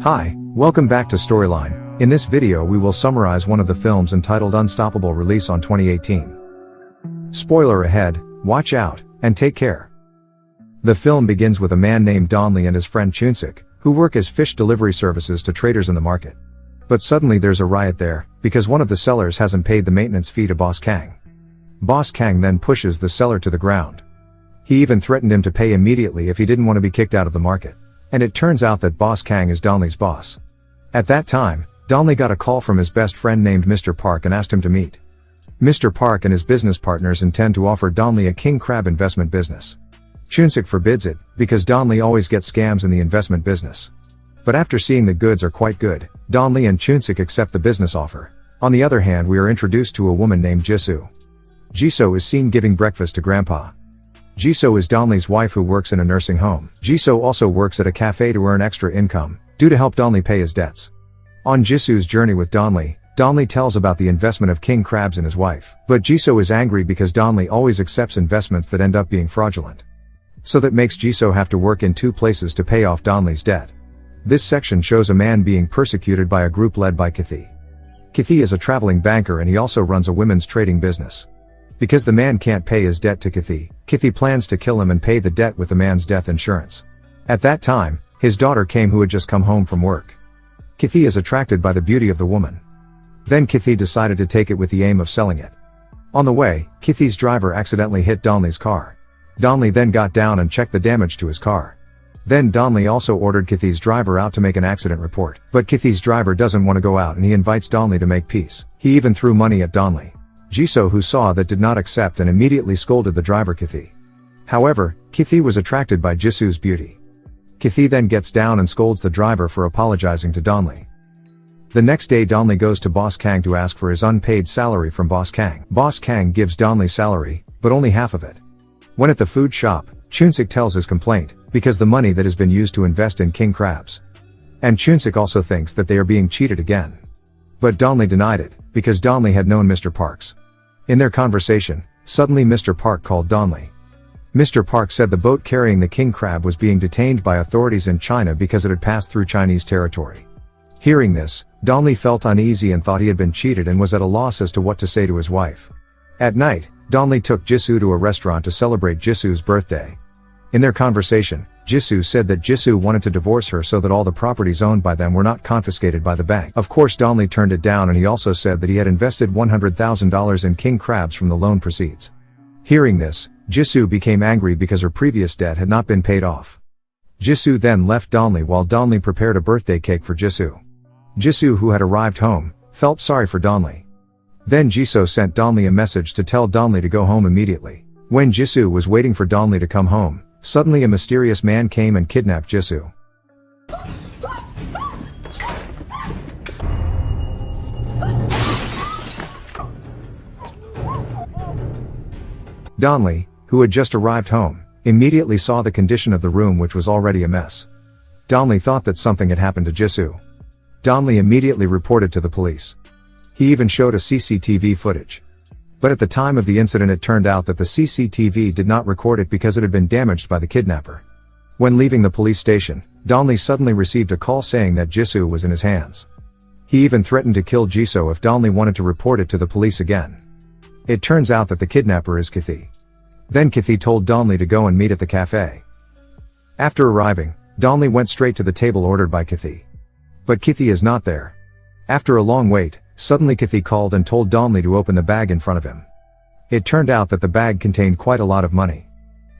Hi, welcome back to Storyline. In this video we will summarize one of the films entitled Unstoppable, release on 2018. Spoiler ahead, watch out, and take care. The film begins with a man named Donley and his friend Chunsik, who work as fish delivery services to traders in the market. But suddenly there's a riot there, because one of the sellers hasn't paid the maintenance fee to Boss Kang. Boss Kang then pushes the seller to the ground. He even threatened him to pay immediately if he didn't want to be kicked out of the market. And it turns out that Boss Kang is Donley's boss. At that time, Donley got a call from his best friend named Mr. Park and asked him to meet. Mr. Park and his business partners intend to offer Donley a king crab investment business. Chunsik forbids it, because Donley always gets scams in the investment business. But after seeing the goods are quite good, Donley and Chunsik accept the business offer. On the other hand, we are introduced to a woman named Jisoo. Jisoo is seen giving breakfast to Grandpa. Jisoo is Donley's wife who works in a nursing home. Jisoo also works at a cafe to earn extra income, due to help Donley pay his debts. On Jisoo's journey with Donley, Donley tells about the investment of king crabs in his wife. But Jisoo is angry because Donley always accepts investments that end up being fraudulent. So that makes Jisoo have to work in two places to pay off Donley's debt. This section shows a man being persecuted by a group led by Kathy. Kathy is a traveling banker and he also runs a women's trading business. Because the man can't pay his debt to Kathy plans to kill him and pay the debt with the man's death insurance. At that time, his daughter came who had just come home from work. Kathy is attracted by the beauty of the woman. Then Kathy decided to take it with the aim of selling it. On the way, Kathy's driver accidentally hit Donley's car. Donley then got down and checked the damage to his car. Then Donley also ordered Kathy's driver out to make an accident report. But Kathy's driver doesn't want to go out and he invites Donley to make peace. He even threw money at Donley. Jisoo, who saw that, did not accept and immediately scolded the driver Kathy. However, Kathy was attracted by Jisoo's beauty. Kathy then gets down and scolds the driver for apologizing to Donley. The next day Donley goes to Boss Kang to ask for his unpaid salary from Boss Kang. Boss Kang gives Donley salary, but only half of it. When at the food shop, Chunsik tells his complaint, because the money that has been used to invest in king crabs. And Chunsik also thinks that they are being cheated again. But Donley denied it, because Donley had known Mr. Parks. In their conversation, suddenly Mr. Park called Donley. Mr. Park said the boat carrying the king crab was being detained by authorities in China because it had passed through Chinese territory. Hearing this, Donley felt uneasy and thought he had been cheated and was at a loss as to what to say to his wife. At night, Donley took Jisoo to a restaurant to celebrate Jisoo's birthday. In their conversation, Jisoo said that Jisoo wanted to divorce her so that all the properties owned by them were not confiscated by the bank. Of course, Donley turned it down and he also said that he had invested $100,000 in king crabs from the loan proceeds. Hearing this, Jisoo became angry because her previous debt had not been paid off. Jisoo then left Donley while Donley prepared a birthday cake for Jisoo. Jisoo, who had arrived home, felt sorry for Donley. Then Jisoo sent Donley a message to tell Donley to go home immediately. When Jisoo was waiting for Donley to come home, suddenly a mysterious man came and kidnapped Jisoo. Donley, who had just arrived home, immediately saw the condition of the room, which was already a mess. Donley thought that something had happened to Jisoo. Donley immediately reported to the police. He even showed a CCTV footage. But at the time of the incident it turned out that the CCTV did not record it because it had been damaged by the kidnapper. When leaving the police station, Donley suddenly received a call saying that Jisoo was in his hands. He even threatened to kill Jisoo if Donley wanted to report it to the police again. It turns out that the kidnapper is Kathy. Then Kathy told Donley to go and meet at the cafe. After arriving, Donley went straight to the table ordered by Kathy. But Kathy is not there. After a long wait, suddenly Kathy called and told Donley to open the bag in front of him. It turned out that the bag contained quite a lot of money.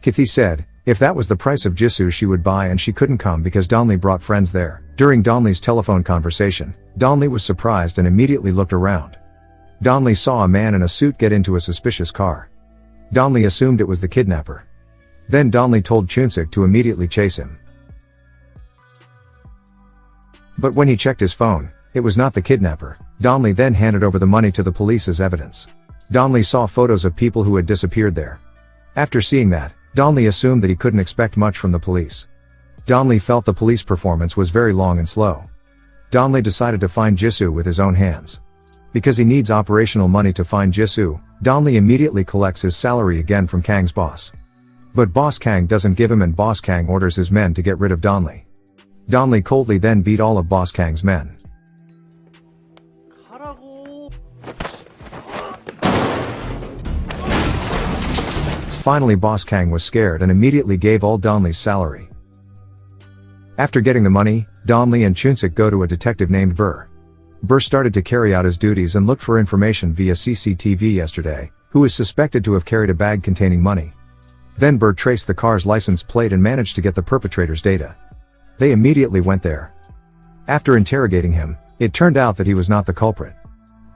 Kathy said, if that was the price of Jisoo she would buy, and she couldn't come because Donley brought friends there. During Donley's telephone conversation, Donley was surprised and immediately looked around. Donley saw a man in a suit get into a suspicious car. Donley assumed it was the kidnapper. Then Donley told Chunsik to immediately chase him. But when he checked his phone, it was not the kidnapper. Donley then handed over the money to the police as evidence. Donley saw photos of people who had disappeared there. After seeing that, Donley assumed that he couldn't expect much from the police. Donley felt the police performance was very long and slow. Donley decided to find Jisoo with his own hands. Because he needs operational money to find Jisoo, Donley immediately collects his salary again from Kang's boss. But Boss Kang doesn't give him and Boss Kang orders his men to get rid of Donley. Donley coldly then beat all of Boss Kang's men. Finally Boss Kang was scared and immediately gave all Donley's salary. After getting the money, Donley and Chunsik go to a detective named Burr. Burr started to carry out his duties and looked for information via CCTV yesterday, who is suspected to have carried a bag containing money. Then Burr traced the car's license plate and managed to get the perpetrator's data. They immediately went there. After interrogating him, it turned out that he was not the culprit.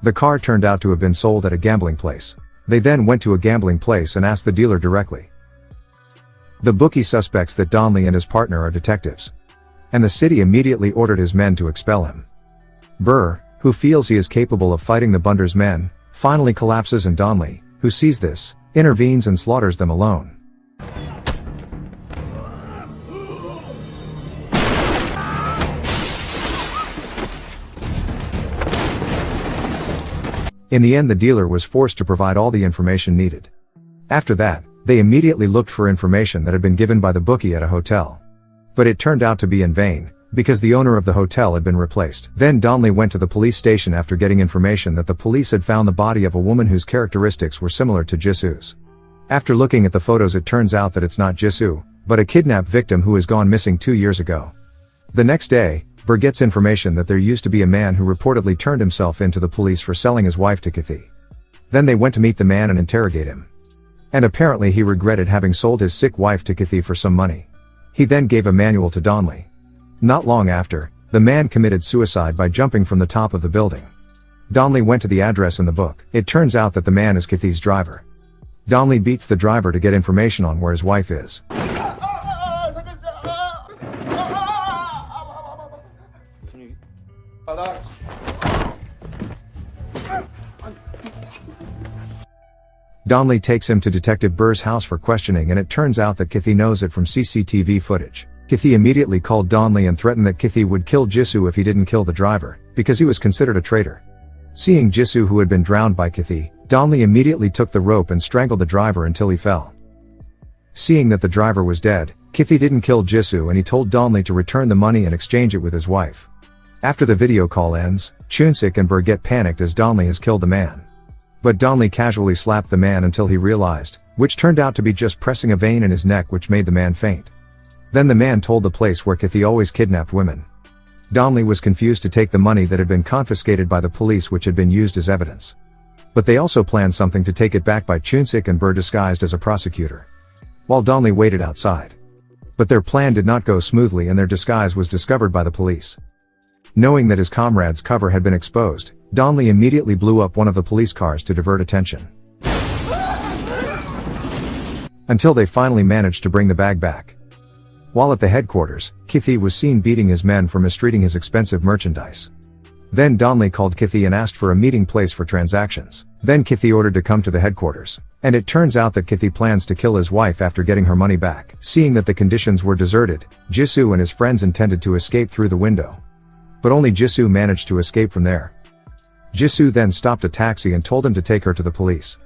The car turned out to have been sold at a gambling place. They then went to a gambling place and asked the dealer directly. The bookie suspects that Donley and his partner are detectives. And the city immediately ordered his men to expel him. Burr, who feels he is capable of fighting the Bunder's men, finally collapses and Donley, who sees this, intervenes and slaughters them alone. In the end the dealer was forced to provide all the information needed. After that, they immediately looked for information that had been given by the bookie at a hotel. But it turned out to be in vain, because the owner of the hotel had been replaced. Then Donley went to the police station after getting information that the police had found the body of a woman whose characteristics were similar to Jisoo's. After looking at the photos it turns out that it's not Jisoo, but a kidnapped victim who has gone missing 2 years ago. The next day, Burr gets information that there used to be a man who reportedly turned himself in to the police for selling his wife to Kathy. Then they went to meet the man and interrogate him. And apparently he regretted having sold his sick wife to Kathy for some money. He then gave a manual to Donley. Not long after, the man committed suicide by jumping from the top of the building. Donley went to the address in the book. It turns out that the man is Kathy's driver. Donley beats the driver to get information on where his wife is. Donley takes him to Detective Burr's house for questioning and it turns out that Kathy knows it from CCTV footage. Kathy immediately called Donley and threatened that Kathy would kill Jisoo if he didn't kill the driver, because he was considered a traitor. Seeing Jisoo who had been drowned by Kathy, Donley immediately took the rope and strangled the driver until he fell. Seeing that the driver was dead, Kathy didn't kill Jisoo and he told Donley to return the money and exchange it with his wife. After the video call ends, Chunsik and Burr get panicked as Donley has killed the man. But Donley casually slapped the man until he realized, which turned out to be just pressing a vein in his neck which made the man faint. Then the man told the place where Kathy always kidnapped women. Donley was confused to take the money that had been confiscated by the police which had been used as evidence. But they also planned something to take it back by Chunsik and Burr disguised as a prosecutor. While Donley waited outside. But their plan did not go smoothly and their disguise was discovered by the police. Knowing that his comrade's cover had been exposed, Donley immediately blew up one of the police cars to divert attention. Until they finally managed to bring the bag back. While at the headquarters, Kathy was seen beating his men for mistreating his expensive merchandise. Then Donley called Kathy and asked for a meeting place for transactions. Then Kathy ordered to come to the headquarters. And it turns out that Kathy plans to kill his wife after getting her money back. Seeing that the conditions were deserted, Jisoo and his friends intended to escape through the window. But only Jisoo managed to escape from there. Jisoo then stopped a taxi and told him to take her to the police.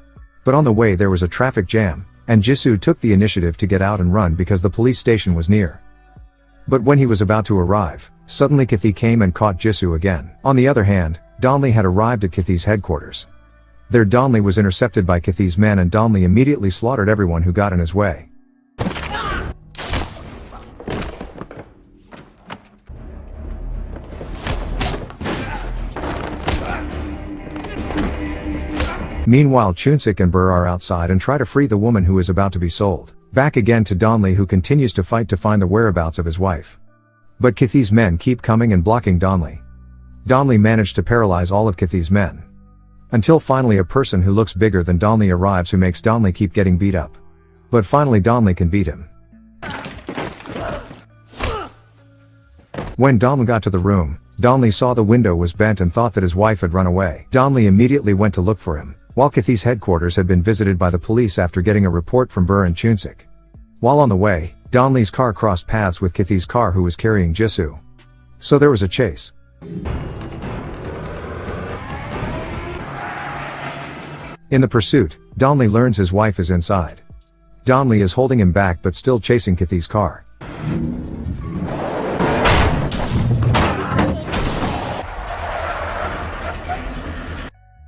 But on the way there was a traffic jam, and Jisoo took the initiative to get out and run because the police station was near. But when he was about to arrive, suddenly Kathy came and caught Jisoo again. On the other hand, Donley had arrived at Kathy's headquarters. There Donley was intercepted by Kathy's men and Donley immediately slaughtered everyone who got in his way. Meanwhile Chunsik and Burr are outside and try to free the woman who is about to be sold. Back again to Donley who continues to fight to find the whereabouts of his wife. But Kathy's men keep coming and blocking Donley. Donley managed to paralyze all of Kathy's men. Until finally a person who looks bigger than Donley arrives who makes Donley keep getting beat up. But finally Donley can beat him. When Donley got to the room, Donley saw the window was bent and thought that his wife had run away. Donley immediately went to look for him, while Kathy's headquarters had been visited by the police after getting a report from Burr and Chunsik. While on the way, Donley's car crossed paths with Kathy's car who was carrying Jisoo. So there was a chase. In the pursuit, Donley learns his wife is inside. Donley is holding him back but still chasing Kathy's car.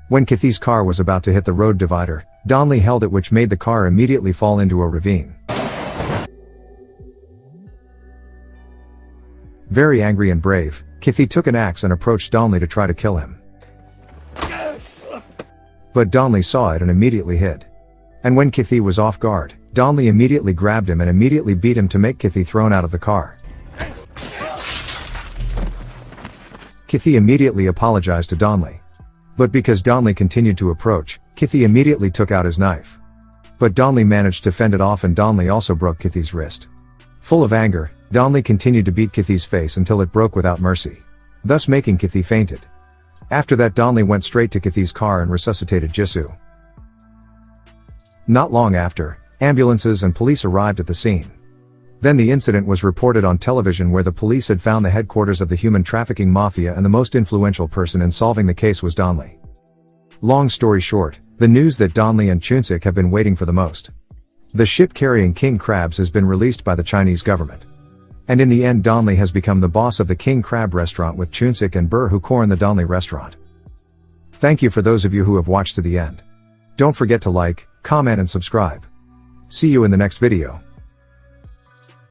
When Kathy's car was about to hit the road divider, Donley held it, which made the car immediately fall into a ravine. Very angry and brave, Kathy took an axe and approached Donley to try to kill him. But Donley saw it and immediately hid. And when Kathy was off guard, Donley immediately grabbed him and immediately beat him to make Kathy thrown out of the car. Kathy immediately apologized to Donley. But because Donley continued to approach, Kathy immediately took out his knife. But Donley managed to fend it off, and Donley also broke Kathy's wrist. Full of anger, Donley continued to beat Kathy's face until it broke without mercy, thus making Kathy fainted. After that, Donley went straight to Kathy's car and resuscitated Jisoo. Not long after, ambulances and police arrived at the scene. Then the incident was reported on television, where the police had found the headquarters of the human trafficking mafia, and the most influential person in solving the case was Donley. Long story short, the news that Donley and Chunsik have been waiting for the most. The ship carrying king crabs has been released by the Chinese government. And in the end, Donley has become the boss of the King Crab restaurant, with Chunsik and Burr who corn the Donley restaurant. Thank you for those of you who have watched to the end. Don't forget to like, comment and subscribe. See you in the next video.